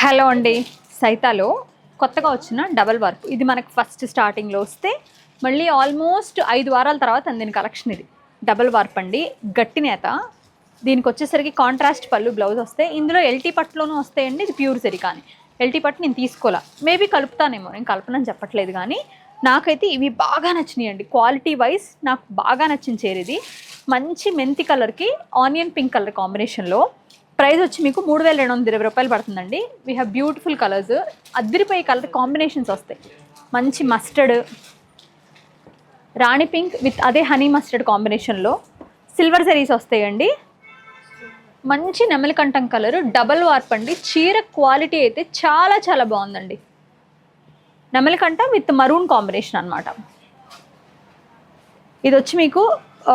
Hello అండి. సైతాలో కొత్తగా వచ్చిన డబల్ వర్క్ ఇది మనకు ఫస్ట్ స్టార్టింగ్లో వస్తే మళ్ళీ ఆల్మోస్ట్ 5 వారాల తర్వాత అందిన కలెక్షన్. ఇది డబల్ వార్ప్ అండి, గట్టి నేత. దీనికి వచ్చేసరికి కాంట్రాస్ట్ పళ్ళు బ్లౌజ్ వస్తాయి. ఇందులో ఎల్టీ పట్టులోనూ వస్తాయండి. ఇది ప్యూర్ సరి, కానీ ఎల్టీ పట్టు నేను తీసుకోవాలా, మేబీ కలుపుతానేమో, నేను కలపనని చెప్పట్లేదు. కానీ నాకైతే ఇవి బాగా నచ్చినాయండి. క్వాలిటీ వైజ్ నాకు బాగా నచ్చిన చీర ఇది. మంచి మెంతి కలర్కి ఆనియన్ పింక్ కలర్ కాంబినేషన్లో. ప్రైస్ వచ్చి మీకు 3220 రూపాయలు పడుతుందండి. వీ హ్యావ్ బ్యూటిఫుల్ కలర్స్, అద్దరిపోయే కలర్ కాంబినేషన్స్ వస్తాయి. మంచి మస్టర్డ్, రాణి పింక్ విత్ అదే హనీ మస్టర్డ్ కాంబినేషన్లో సిల్వర్ జరీస్ వస్తాయండి. మంచి నెమలికంఠం కలర్, డబల్ వార్ప్ అండి. చీర క్వాలిటీ అయితే చాలా చాలా బాగుందండి. నెమలికంఠం విత్ మరూన్ కాంబినేషన్ అనమాట. ఇది వచ్చి మీకు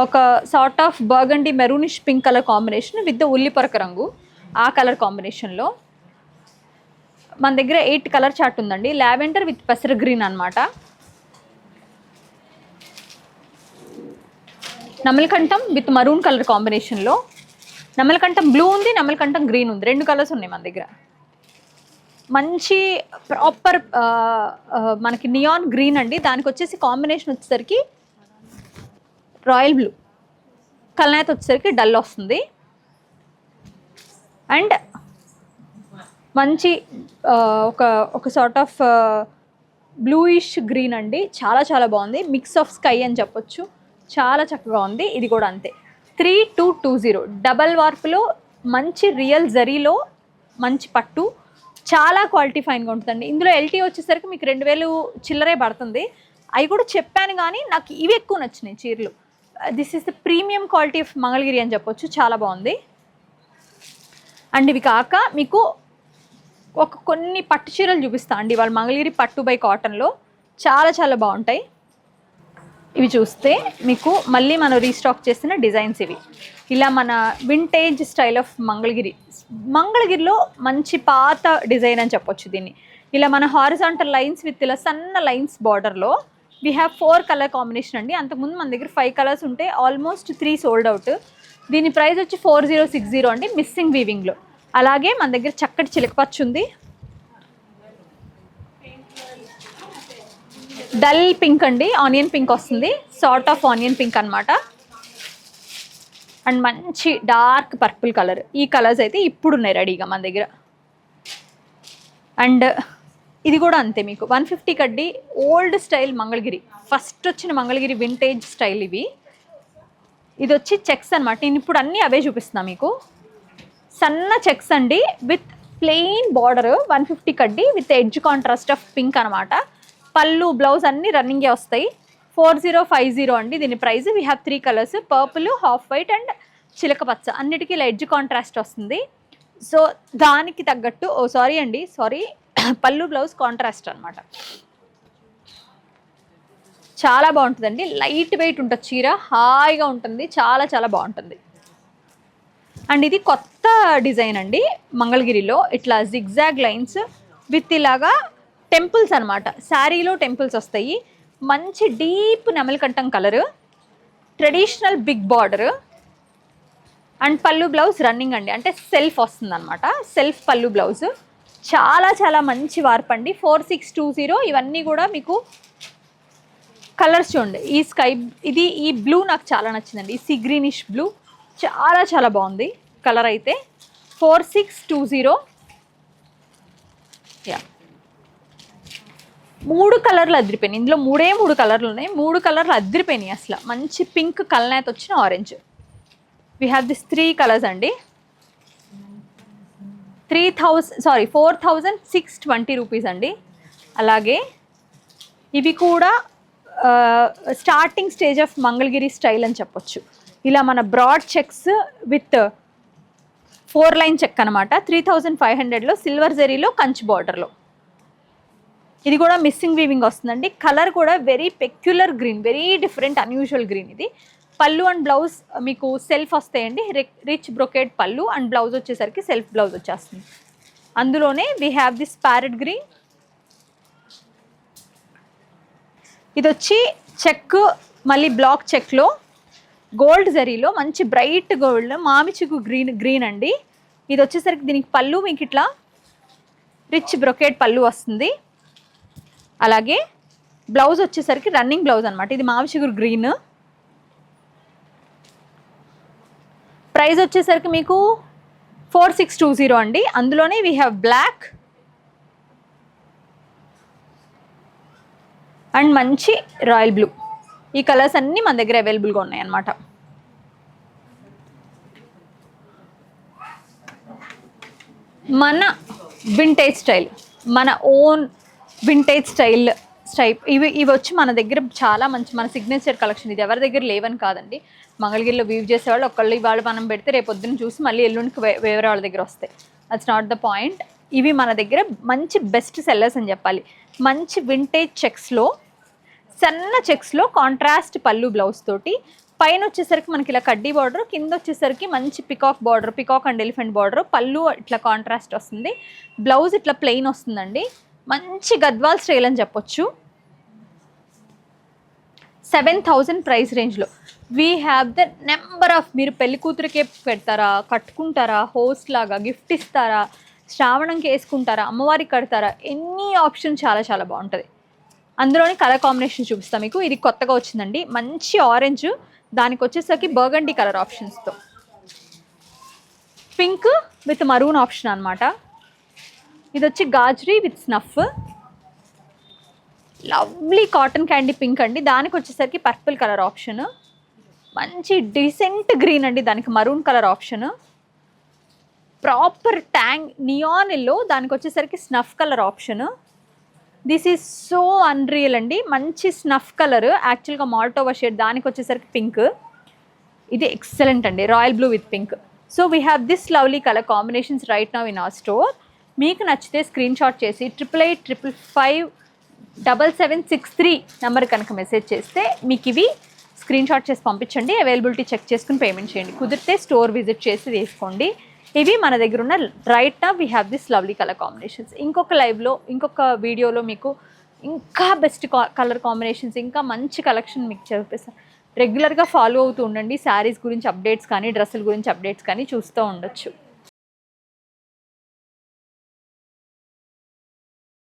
ఒక sort of burgundy maroonish pink colour combination with ఉల్లిపొరక రంగు, ఆ కలర్ కాంబినేషన్లో. మన దగ్గర 8 కలర్ చార్ట్ ఉందండి. లావెండర్ విత్ పెసర గ్రీన్ అనమాట. నెమలికంఠం విత్ మరూన్ కలర్ కాంబినేషన్లో. నెమలికంఠం బ్లూ ఉంది, నెమలికంఠం గ్రీన్ ఉంది, 2 కలర్స్ ఉన్నాయి మన దగ్గర. మంచి ప్రాపర్ మనకి నియాన్ గ్రీన్ అండి. దానికి వచ్చేసి కాంబినేషన్ వచ్చేసరికి రాయల్ బ్లూ, కల్నేత వచ్చేసరికి డల్ వస్తుంది. అండ్ మంచి ఒక సార్ట్ ఆఫ్ బ్లూయిష్ గ్రీన్ అండి. చాలా చాలా బాగుంది. మిక్స్ ఆఫ్ స్కై అని చెప్పొచ్చు, చాలా చక్కగా ఉంది. ఇది కూడా అంతే. 3220 డబల్ వార్ప్లో మంచి రియల్ జరీలో మంచి పట్టు, చాలా క్వాలిటీ ఫైన్గా ఉంటుందండి. ఇందులో ఎల్టీ వచ్చేసరికి మీకు 2000 చిల్లరే పడుతుంది. అవి కూడా చెప్పాను, కానీ నాకు ఇవి ఎక్కువ నచ్చినాయి చీరలు. This is the premium quality of Mangalagiri అని చెప్పొచ్చు, చాలా బాగుంది. అండ్ ఇవి కాక మీకు కొన్ని పట్టు చీరలు చూపిస్తా అండి. వాళ్ళు మంగళగిరి పట్టు బై కాటన్లో చాలా చాలా బాగుంటాయి. ఇవి చూస్తే మీకు మళ్ళీ మనం రీస్టాక్ చేసిన డిజైన్స్ ఇవి. ఇలా మన వింటేజ్ స్టైల్ ఆఫ్ మంగళగిరిలో మంచి పాత డిజైన్ అని చెప్పొచ్చు దీన్ని. ఇలా మన హారిజాంటల్ లైన్స్ విత్ ఇలా సన్న లైన్స్ బార్డర్లో వీ హ్యావ్ 4 కలర్ కాంబినేషన్ అండి. అంతకుముందు మన దగ్గర 5 కలర్స్ ఉంటే ఆల్మోస్ట్ 3 సోల్డ్ అవుట్. దీని ప్రైస్ వచ్చి 4060 అండి, మిస్సింగ్ వీవింగ్లో. అలాగే మన దగ్గర చక్కటి చిలకపచ్చు ఉంది, డల్ పింక్ అండి, ఆనియన్ పింక్ వస్తుంది, సార్ట్ ఆఫ్ ఆనియన్ పింక్ అనమాట. అండ్ మంచి డార్క్ పర్పుల్ కలర్. ఈ కలర్స్ అయితే ఇప్పుడు ఉన్నాయి రెడీగా మన దగ్గర. అండ్ ఇది కూడా అంతే, మీకు 150 కడ్డీ ఓల్డ్ స్టైల్ మంగళగిరి, ఫస్ట్ వచ్చిన మంగళగిరి వింటేజ్ స్టైల్ ఇవి. ఇది వచ్చి చెక్స్ అనమాట. నేను ఇప్పుడు అన్నీ అవే చూపిస్తున్నా మీకు. సన్న చెక్స్ అండి విత్ ప్లెయిన్ బార్డర్, 150 కడ్డీ with edge contrast of pink అనమాట. పళ్ళు బ్లౌజ్ అన్నీ రన్నింగే వస్తాయి. 4050 అండి దీని price. We have 3 colours, purple, half white and చిలక పచ్చ. అన్నిటికీ ఇలా ఎడ్జ్ కాంట్రాస్ట్ వస్తుంది. సో దానికి తగ్గట్టు సారీ పళ్ళు బ్లౌజ్ కాంట్రాస్ట్ అనమాట. చాలా బాగుంటుందండి. లైట్ వెయిట్ ఉంటుంది చీర, హాయిగా ఉంటుంది, చాలా చాలా బాగుంటుంది. అండ్ ఇది కొత్త డిజైన్ అండి మంగళగిరిలో. ఇట్లా జిగ్జాగ్ లైన్స్ విత్ ఇలాగా టెంపుల్స్ అనమాట. శారీలో టెంపుల్స్ వస్తాయి. మంచి డీప్ నెమలికంఠం colour, traditional big border and పళ్ళు బ్లౌజ్ రన్నింగ్ అండి, అంటే సెల్ఫ్ వస్తుంది అనమాట. సెల్ఫ్ పళ్ళు బ్లౌజ్. చాలా చాలా మంచి వార్ప్ అండి. 4620. ఇవన్నీ కూడా మీకు కలర్స్ చూడండి. ఈ స్కై, ఈ బ్లూ నాకు చాలా నచ్చిందండి. ఈ సీ గ్రీనిష్ బ్లూ చాలా చాలా బాగుంది కలర్ అయితే. 4620. యా, 3 కలర్లు అదిరిపోయినాయి. ఇందులో 3 కలర్లు ఉన్నాయి. 3 కలర్లు అదిరిపోయినాయి అసలు. మంచి పింక్, కల్నేత వచ్చిన orange. We have this 3 colours అండి. 4620 రూపీస్ అండి. అలాగే ఇవి కూడా starting stage of Mangalagiri style అని చెప్పొచ్చు. ఇలా మన broad checks with 4 line check అనమాట. 3500లో సిల్వర్ జరీలో కంచి బార్డర్లో. ఇది కూడా మిస్సింగ్ వీవింగ్ వస్తుందండి. కలర్ కూడా very peculiar green, very different unusual green ఇది. పళ్ళు అండ్ బ్లౌజ్ మీకు సెల్ఫ్ వస్తాయండి. రిచ్ బ్రొకేడ్ పళ్ళు అండ్ బ్లౌజ్ వచ్చేసరికి సెల్ఫ్ బ్లౌజ్ వచ్చేస్తుంది. అందులోనే we have this parrot green. ఇది వచ్చి చెక్, మళ్ళీ బ్లాక్ చెక్లో గోల్డ్ జరీలో మంచి బ్రైట్ గోల్డ్ మామిచికు గ్రీన్ అండి. ఇది వచ్చేసరికి దీనికి పళ్ళు మీకు ఇట్లా రిచ్ బ్రొకేట్ పళ్ళు వస్తుంది. అలాగే బ్లౌజ్ వచ్చేసరికి రన్నింగ్ బ్లౌజ్ అనమాట. ఇది మావి చిగురు గ్రీన్. ప్రైస్ వచ్చేసరికి మీకు 4620 అండి. అందులోనే వీ హ్యావ్ బ్లాక్ అండ్ మంచి రాయల్ బ్లూ. ఈ కలర్స్ అన్నీ మన దగ్గర అవైలబుల్గా ఉన్నాయి అన్నమాట. మన వింటేజ్ స్టైల్, మన ఓన్ వింటేజ్ స్టైల్ ఇవి వచ్చి మన దగ్గర చాలా మంచి మన సిగ్నేచర్ కలెక్షన్. ఇది ఎవరి దగ్గర లేవని కాదండి. మంగళగిరిలో వీవ్ చేసేవాళ్ళు ఒకళ్ళు ఇవాళ మనం పెడితే రేపు పొద్దున్న చూసి మళ్ళీ ఎల్లుండికి వేరే వాళ్ళ దగ్గర వస్తాయి. That's not the point. ఇవి మన దగ్గర మంచి బెస్ట్ సెల్లర్స్ అని చెప్పాలి. మంచి వింటేజ్ చెక్స్లో, సన్న చెక్స్లో కాంట్రాస్ట్ పళ్ళు బ్లౌజ్ తోటి, పైన వచ్చేసరికి మనకి ఇలా కడ్డీ బార్డర్, కింద వచ్చేసరికి మంచి peacock border, peacock and elephant border, పళ్ళు ఇట్లా కాంట్రాస్ట్ వస్తుంది, బ్లౌజ్ ఇట్లా ప్లెయిన్ వస్తుందండి. మంచి గద్వాల్ స్టైల్ అని చెప్పొచ్చు. 7000 ప్రైస్ రేంజ్లో we have the number of. మీరు పెళ్లి కూతురికే పెడతారా, కట్టుకుంటారా, హోస్ట్ లాగా గిఫ్ట్ ఇస్తారా, శ్రావణంకి వేసుకుంటారా, అమ్మవారికి కడతారా, ఎన్ని ఆప్షన్ చాలా చాలా బాగుంటుంది. అందులోని కలర్ కాంబినేషన్ చూపిస్తాను మీకు. ఇది కొత్తగా వచ్చిందండి, మంచి ఆరెంజ్, దానికి వచ్చేసరికి బర్గండీ కలర్ ఆప్షన్స్తో, పింక్ విత్ మరూన్ ఆప్షన్ అనమాట. ఇది వచ్చి గాజరీ with snuff, lovely cotton candy pink అండి. దానికి వచ్చేసరికి పర్పుల్ కలర్ ఆప్షన్, మంచి డీసెంట్ గ్రీన్ అండి, దానికి maroon colour option, proper tang neon yellow, దానికి వచ్చేసరికి snuff colour option. This is so unreal అండి, మంచి స్నఫ్ కలర్, యాక్చువల్గా మాల్టోవా షేడ్, దానికి వచ్చేసరికి పింక్. ఇది ఎక్సలెంట్ అండి, royal blue with pink. So we have this lovely colour combinations right now in our store. మీకు నచ్చితే స్క్రీన్ షాట్ చేసి 8885557763 నెంబర్ కనుక మెసేజ్ చేస్తే మీకు ఇవి స్క్రీన్ షాట్ చేసి పంపించండి. అవైలబిలిటీ చెక్ చేసుకుని పేమెంట్ చేయండి. కుదిరితే స్టోర్ విజిట్ చేసి తీసుకోండి. ఇవి మన దగ్గర ఉన్న రైట్ నా we have this lovely colour combinations. ఇంకొక లైవ్లో, ఇంకొక వీడియోలో మీకు ఇంకా బెస్ట్ కలర్ కాంబినేషన్స్, ఇంకా మంచి కలెక్షన్ మీకు చూపిస్తాను. రెగ్యులర్గా ఫాలో అవుతూ ఉండండి. శారీస్ గురించి అప్డేట్స్ కానీ, డ్రెస్సుల గురించి అప్డేట్స్ కానీ చూస్తూ ఉండొచ్చు.